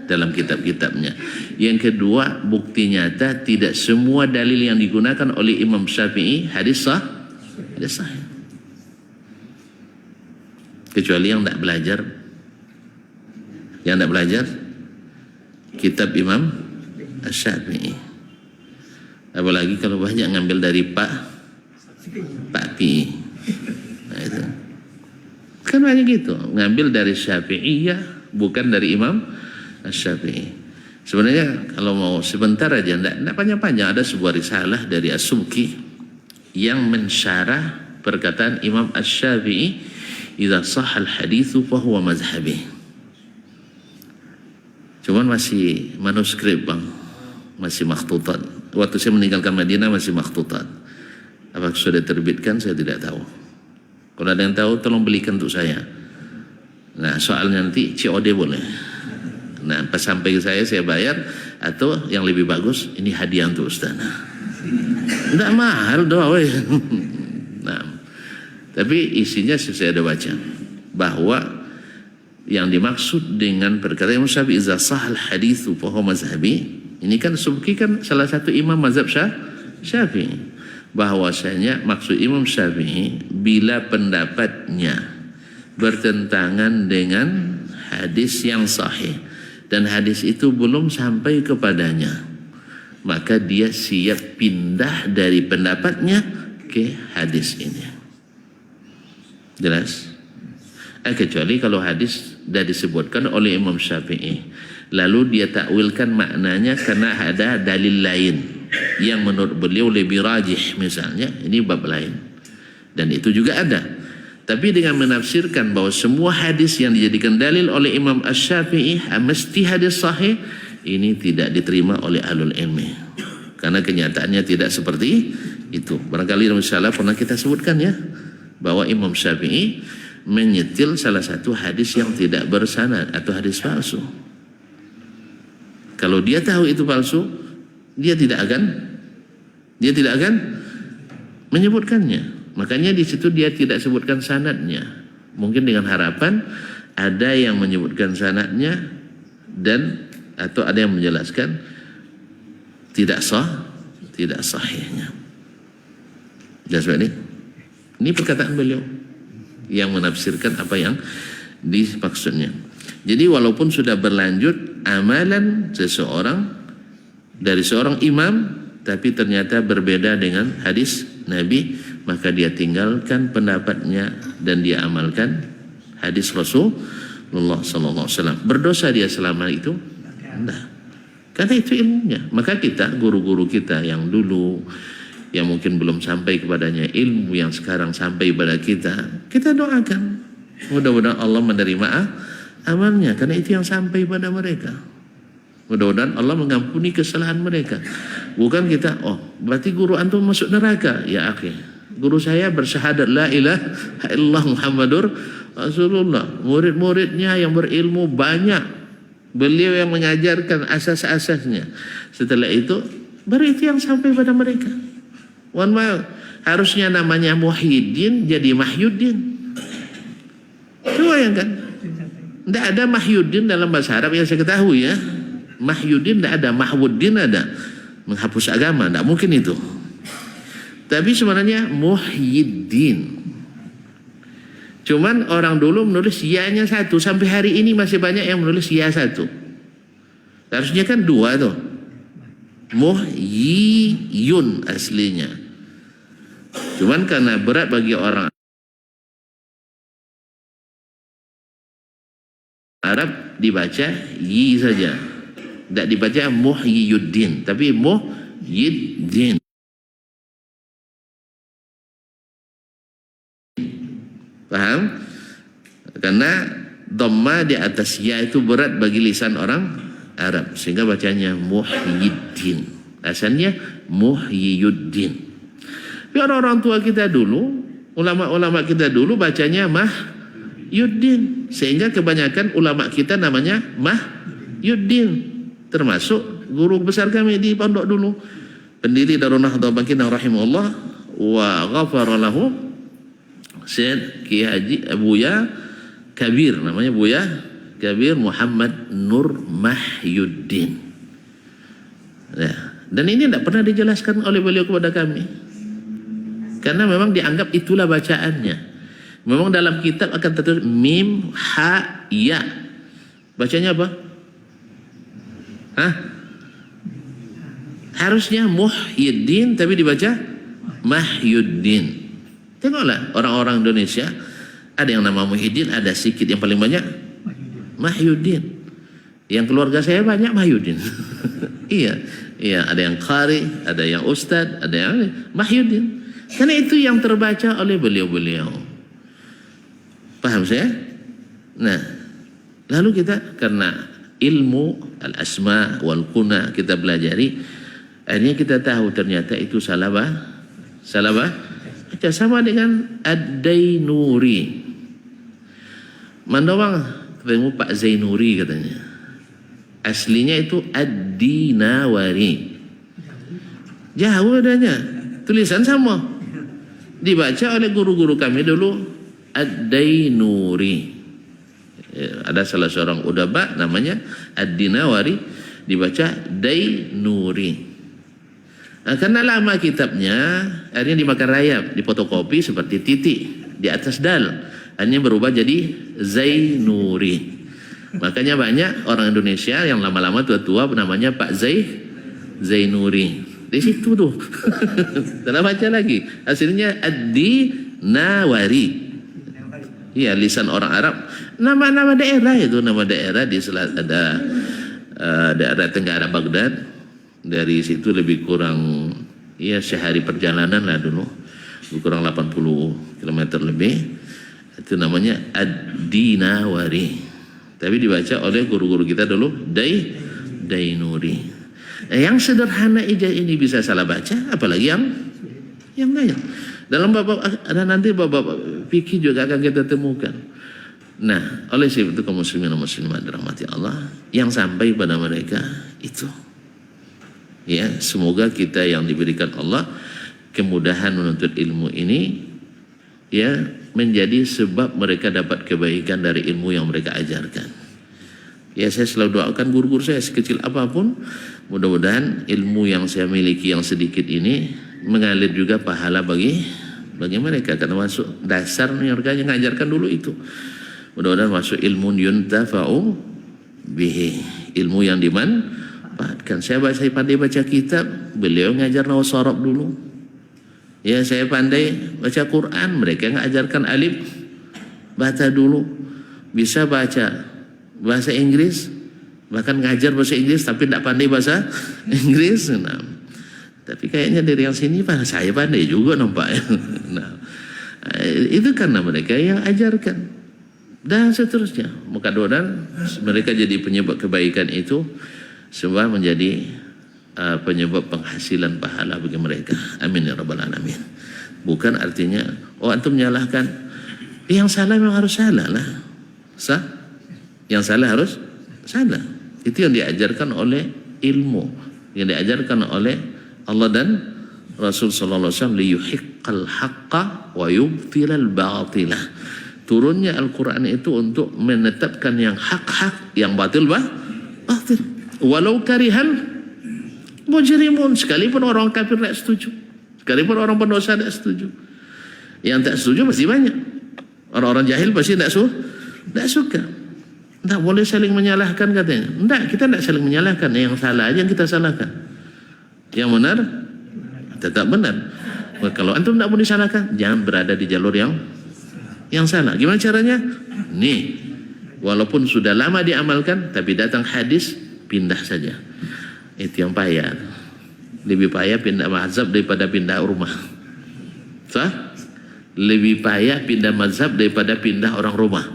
dalam kitab-kitabnya. Yang kedua, bukti nyata tidak semua dalil yang digunakan oleh Imam Syafi'i hadis sahih. Kecuali yang tidak belajar, kitab Imam Syafi'i. Apalagi kalau banyak ngambil dari Pak Pi. Nah itu. Kan banyak gitu, ngambil dari Syafi'iyah bukan dari Imam Syafi'i. Sebenarnya kalau mau sebentar aja, tidak panjang-panjang, ada sebuah risalah dari As-Subki yang mensyarah perkataan Imam Asy-Syafi'i, "Idza shahhal haditsu fa huwa mazhabi." Cuman masih manuskrip, Bang. Masih makhtutat. Waktu saya meninggalkan Madinah masih makhtutat. Apakah sudah terbitkan? Saya tidak tahu. Kalau ada yang tahu tolong belikan untuk saya. Nah, soalnya nanti COD boleh. Nah, pas sampai ke saya bayar, atau yang lebih bagus, ini hadiah untuk Ustaz. Tidak mahal doa. Nah, tapi isinya saya ada baca bahwa yang dimaksud dengan perkataan Imam Syafi'i idza sahal haditsu fa huwa mazhabi, ini kan Subki kan salah satu imam mazhab Syafi'i, bahwasanya maksud Imam Syafi'i bila pendapatnya bertentangan dengan hadis yang sahih dan hadis itu belum sampai kepadanya, maka dia siap pindah dari pendapatnya ke hadis ini. Jelas? Kecuali kalau hadis sudah disebutkan oleh Imam Syafi'i, lalu dia takwilkan maknanya karena ada dalil lain yang menurut beliau lebih rajih, misalnya, ini bab lain, dan itu juga ada. Tapi dengan menafsirkan bahwa semua hadis yang dijadikan dalil oleh Imam Asy-Syafi'i mesti hadis sahih, ini tidak diterima oleh ahlul ilmi, karena kenyataannya tidak seperti itu. Barangkali insyaallah pernah kita sebutkan ya, bahwa Imam Syafi'i menyetil salah satu hadis yang tidak bersanad atau hadis palsu. Kalau dia tahu itu palsu, dia tidak akan menyebutkannya. Makanya di situ dia tidak sebutkan sanadnya. Mungkin dengan harapan ada yang menyebutkan sanadnya dan atau ada yang menjelaskan tidak sahihnya. Jelas ini? Ini perkataan beliau yang menafsirkan apa yang dimaksudnya. Jadi walaupun sudah berlanjut amalan seseorang dari seorang imam, tapi ternyata berbeda dengan hadis Nabi, maka dia tinggalkan pendapatnya dan dia amalkan hadis Rasulullah SAW. Berdosa dia selama itu? Nah, karena itu ilmunya. Maka kita, guru-guru kita yang dulu, yang mungkin belum sampai kepadanya ilmu yang sekarang sampai pada kita doakan. Mudah-mudahan Allah menerima amalnya, karena itu yang sampai pada mereka. Mudah-mudahan Allah mengampuni kesalahan mereka. Bukan kita, oh berarti guru antum masuk neraka. Ya akhi, guru saya bersyahadat la ilaha illallah Muhammadur Rasulullah. Murid-muridnya yang berilmu banyak. Beliau yang mengajarkan asas-asasnya. Setelah itu, baru itu yang sampai pada mereka. Harusnya namanya Muhyiddin jadi Mahyuddin. Coba bayangkan, tidak ada Mahyuddin dalam bahasa Arab yang saya ketahui ya. Mahyuddin tidak ada, Mahwuddin ada, menghapus agama, tidak mungkin itu. Tapi sebenarnya Muhyiddin. Cuman orang dulu menulis ya-nya satu, sampai hari ini masih banyak yang menulis ya satu. Harusnya kan dua tuh. Muhyiyun aslinya. Cuman karena berat bagi orang Arab dibaca yi saja. Tidak dibaca Muhyiddin, tapi Muhyiddin. Paham? Karena dhamma di atas ya itu berat bagi lisan orang Arab, sehingga bacanya Muhyiddin. Asalnya Muhyiddin. Tapi orang-orang tua kita dulu, ulama-ulama kita dulu bacanya Mahyuddin, sehingga kebanyakan ulama kita namanya Mahyuddin. Termasuk guru besar kami di pondok dulu, pendiri Darun Nahdlatul Baqina rahimahullah wa ghafara lahu, Syekh Kiai Haji Buya Kabir, namanya Buya Kabir Muhammad Nur Mahyuddin. Ya. Dan ini tidak pernah dijelaskan oleh beliau kepada kami, karena memang dianggap itulah bacaannya. Memang dalam kitab akan tertulis mim ha ya. Bacanya apa? Harusnya Muhyiddin, tapi dibaca Mahyuddin. Tengoklah orang-orang Indonesia, ada yang nama Muhyiddin, ada sedikit, yang paling banyak Mahyuddin. Yang keluarga saya banyak Mahyuddin. Iya, ada yang qari, ada yang ustad, ada yang Mahyuddin. Karena itu yang terbaca oleh beliau-beliau. Paham saya? Nah, lalu kita karena ilmu al-asma wal kuna kita belajari, Akhirnya kita tahu ternyata itu salah baca, sama dengan Ad-Dainuri. Mandawang ketemu Pak Zainuri katanya. Aslinya itu Ad-Dinawari. Jauh adanya, tulisan sama. Dibaca oleh guru-guru kami dulu Ad-Dainuri. Ada salah seorang udaba namanya Ad-Dinawari, dibaca Dainuri. Nah, karena lama kitabnya, akhirnya dimakan rayap, difotokopi seperti titik di atas dal. Akhirnya berubah jadi Zainuri. Makanya banyak orang Indonesia yang lama-lama tua-tua namanya Pak Zainuri. Di situ tuh. Tidak baca lagi. Hasilnya Ad-Dinawari. Iya, lisan orang Arab. Nama-nama daerah itu, nama daerah di ada daerah Tenggara Baghdad. Dari situ lebih kurang ya sehari perjalanan lah dulu. Lebih kurang 80 km lebih. Itu namanya Ad-Dinawari. Tapi dibaca oleh guru-guru kita dulu Dainuri. Yang sederhana ija ini bisa salah baca, apalagi yang lain. Dalam bab ada nanti bab fikih juga akan kita temukan. Nah, oleh sebab itu kaum muslimin dan muslimat dirahmati Allah, yang sampai pada mereka itu. Ya, semoga kita yang diberikan Allah kemudahan menuntut ilmu ini ya menjadi sebab mereka dapat kebaikan dari ilmu yang mereka ajarkan. Ya, saya selalu doakan guru-guru saya sekecil apapun, mudah-mudahan ilmu yang saya miliki yang sedikit ini mengalir juga pahala bagi mereka, karena masuk dasar mereka yang ngajarkan dulu itu. Mudah-mudahan masuk ilmu yuntafa'u bihi, ilmu yang dimanfaatkan. Saya pandai baca kitab, beliau ngajar nahwu sharaf dulu. Ya, saya pandai baca Quran, mereka ngajarkan alif baca dulu. Bisa baca bahasa Inggris, bahkan ngajar bahasa Inggris tapi tidak pandai bahasa Inggris. Nah, tapi kayaknya dari yang sini saya pandai juga nampaknya. Nah, itu karena mereka yang ajarkan dan seterusnya. Mudah-mudahan mereka jadi penyebab kebaikan itu, sebab menjadi penyebab penghasilan pahala bagi mereka. Amin ya rabbal alamin. Bukan artinya antum menyalahkan. Yang salah memang harus salah lah. Yang salah harus salah. Itu yang diajarkan oleh ilmu, yang diajarkan oleh Allah dan Rasul sallallahu alaihi wasallam, liyuhiqqal haqqa wa yubtilal batilah. Turunnya Al-Qur'an itu untuk menetapkan yang hak-hak, yang batil batil. Walau karihal mujrimun, sekalipun orang kafir tidak setuju, sekalipun orang pendosa tidak setuju. Yang tak setuju pasti banyak. Orang-orang jahil pasti tidak suka. Tidak boleh saling menyalahkan katanya. Tidak, kita tidak saling menyalahkan. Yang salah aja yang kita salahkan. Yang benar tetap benar. Kalau antum tidak mau disalahkan, jangan berada di jalur yang salah. Gimana caranya? Nih, walaupun sudah lama diamalkan, tapi datang hadis, pindah saja. Itu yang payah. Lebih payah pindah mazhab daripada pindah rumah. Sah? Lebih payah pindah mazhab daripada pindah orang rumah.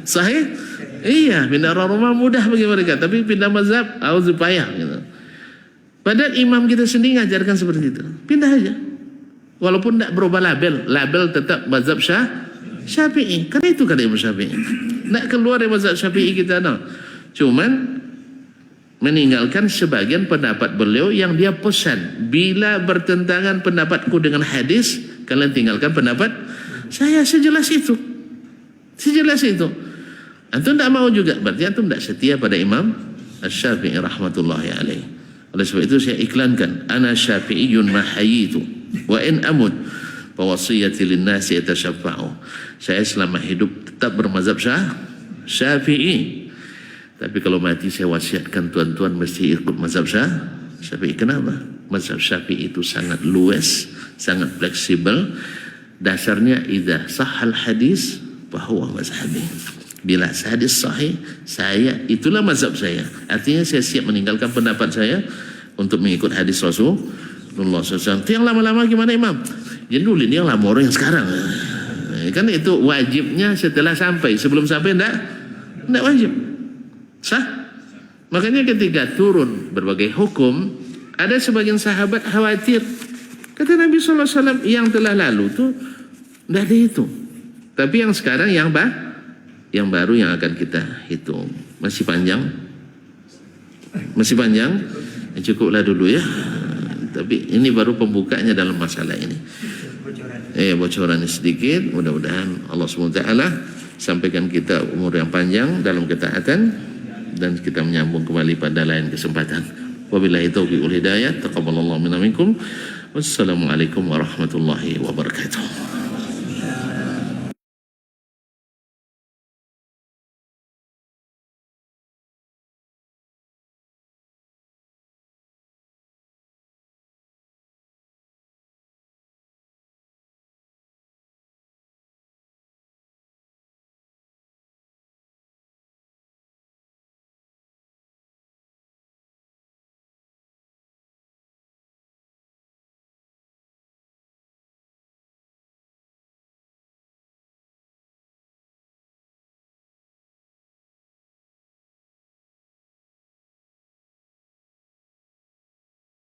Sahih? Iya, pindah orang rumah mudah bagi mereka, tapi pindah mazhab auzu payah gitu. Padahal imam kita sendiri ngajarkan seperti itu. Pindah aja. Walaupun tidak berubah label tetap mazhab Syafi'i. Karena itu kata Imam Syafi'i. Tidak keluar dari mazhab Syafi'i kita no. Cuman meninggalkan sebagian pendapat beliau yang dia pesan, bila bertentangan pendapatku dengan hadis, kalian tinggalkan pendapat saya. Sejelas itu. Antum tidak mau juga, berarti antum tidak setia pada Imam Asy-Syafi'i rahmatullahi alaih. Oleh sebab itu saya iklankan, ana syafi'iyyun ma hayitu wa in amut fa wasiyati lin-nasi yatasyaffa'u. Saya selama hidup tetap bermazhab Syafi'i. Tapi kalau mati saya wasiatkan tuan-tuan mesti ikut mazhab Syafi'i. Kenapa? Mazhab Syafi'i itu sangat luas, sangat fleksibel. Dasarnya idza sahhal hadis bahwa mazhabi. Bila hadis sahih, itulah mazhab saya. Artinya saya siap meninggalkan pendapat saya untuk mengikut hadis Rasulullah SAW. Itu yang lama-lama gimana Imam? Jadi dulu ini yang lama, orang yang sekarang. Kan itu wajibnya setelah sampai. Sebelum sampai enggak wajib. Sah? Makanya ketika turun berbagai hukum, ada sebagian sahabat khawatir. Kata Nabi SAW, yang telah lalu tuh tidak ada itu. Tapi yang sekarang yang baru yang akan kita hitung. Masih panjang? Masih panjang? Cukuplah dulu ya. Tapi ini baru pembukanya dalam masalah ini. Bocoran sedikit. Mudah-mudahan Allah SWT sampaikan kita umur yang panjang dalam ketaatan, dan kita menyambung kembali pada lain kesempatan. Wabillahi taufiq wal hidayah. Taqabbalallahu minna minkum. Wassalamualaikum warahmatullahi wabarakatuh.